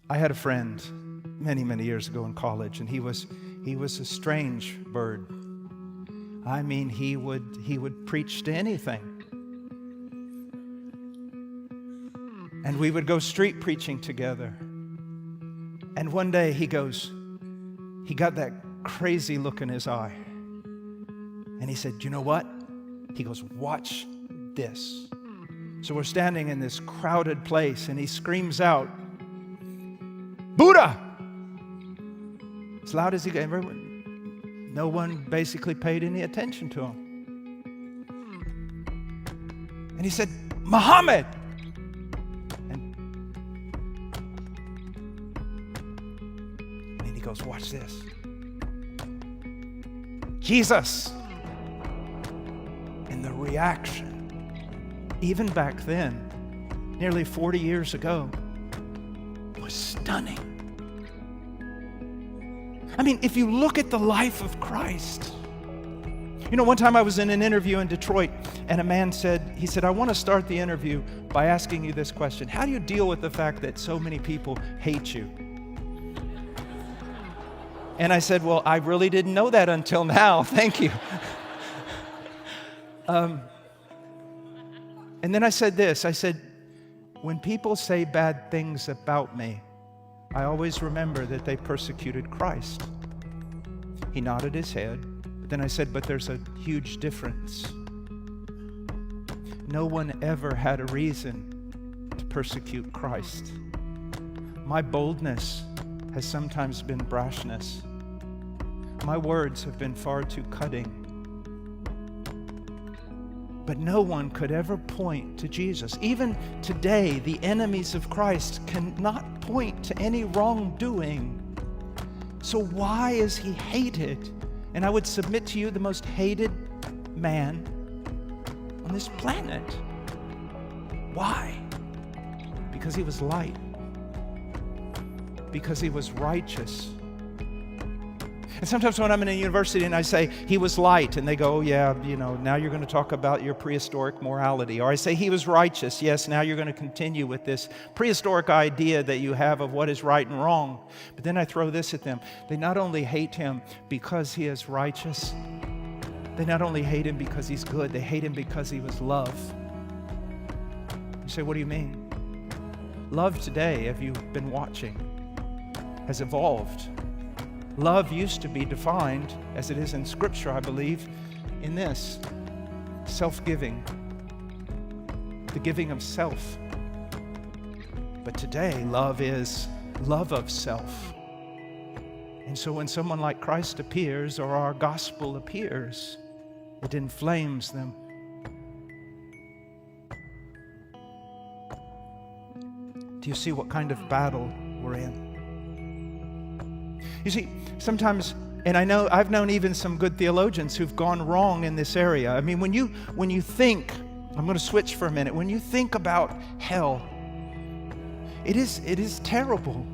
I had a friend many, many years ago in college, and he was a strange bird. I mean, he would preach to anything. And we would go street preaching together. And one day he got that crazy look in his eye. And he said, "You know what?" He goes, "Watch this." So we're standing in this crowded place, and he screams out, "Buddha!" As loud as he could. No one basically paid any attention to him. And he said, "Muhammad!" And he goes, "Watch this. Jesus!" And the reaction, even back then, nearly 40 years ago, was stunning. I mean, if you look at the life of Christ. You know, one time I was in an interview in Detroit, and a man said, "I want to start the interview by asking you this question. How do you deal with the fact that so many people hate you?" And I said, "Well, I really didn't know that until now. Thank you." And then I said this. I said, "When people say bad things about me, I always remember that they persecuted Christ." He nodded his head. But then I said, "But there's a huge difference. No one ever had a reason to persecute Christ. My boldness has sometimes been brashness. My words have been far too cutting. But no one could ever point to Jesus. Even today, the enemies of Christ cannot point to any wrongdoing. So why is he hated? And I would submit to you, the most hated man on this planet. Why? Because he was light. Because he was righteous. And sometimes when I'm in a university and I say, "He was light," and they go, "Oh yeah, now you're going to talk about your prehistoric morality." Or I say, "He was righteous." Yes, now you're going to continue with this prehistoric idea that you have of what is right and wrong. But then I throw this at them. They not only hate him because he is righteous, they not only hate him because he's good, they hate him because he was love. You say, "What do you mean?" Love today, if you've been watching, has evolved. Love used to be defined, as it is in Scripture, I believe, in this: self-giving, the giving of self. But today, love is love of self. And so when someone like Christ appears, or our gospel appears, it inflames them. Do you see what kind of battle we're in? You see, sometimes, and I know I've known even some good theologians who've gone wrong in this area. I mean, when you think, I'm going to switch for a minute. When you think about hell, it is terrible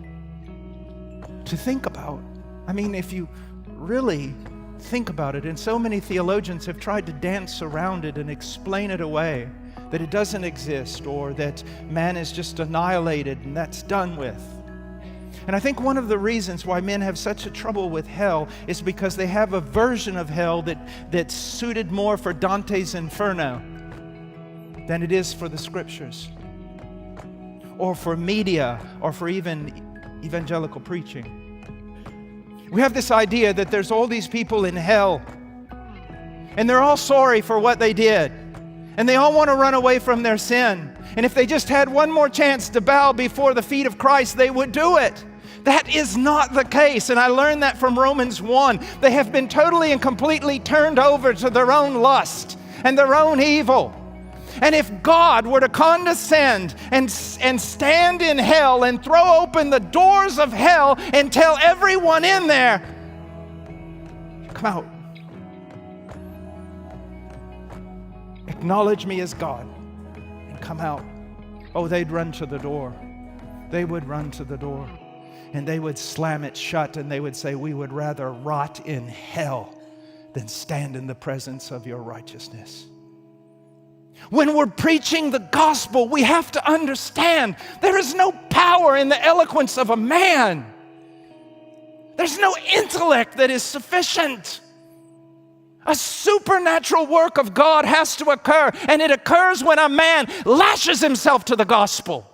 to think about. I mean, if you really think about it, and so many theologians have tried to dance around it and explain it away, that it doesn't exist, or that man is just annihilated and that's done with. And I think one of the reasons why men have such a trouble with hell is because they have a version of hell that's suited more for Dante's Inferno than it is for the Scriptures, or for media, or for even evangelical preaching. We have this idea that there's all these people in hell, and they're all sorry for what they did, and they all want to run away from their sin. And if they just had one more chance to bow before the feet of Christ, they would do it. That is not the case, and I learned that from Romans 1. They have been totally and completely turned over to their own lust and their own evil. And if God were to condescend and stand in hell and throw open the doors of hell and tell everyone in there, "Come out. Acknowledge me as God and come out." Oh, they'd run to the door. They would run to the door. And they would slam it shut, and they would say, "We would rather rot in hell than stand in the presence of your righteousness." When we're preaching the gospel, we have to understand there is no power in the eloquence of a man. There's no intellect that is sufficient. A supernatural work of God has to occur, and it occurs when a man lashes himself to the gospel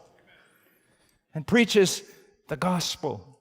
and preaches the gospel.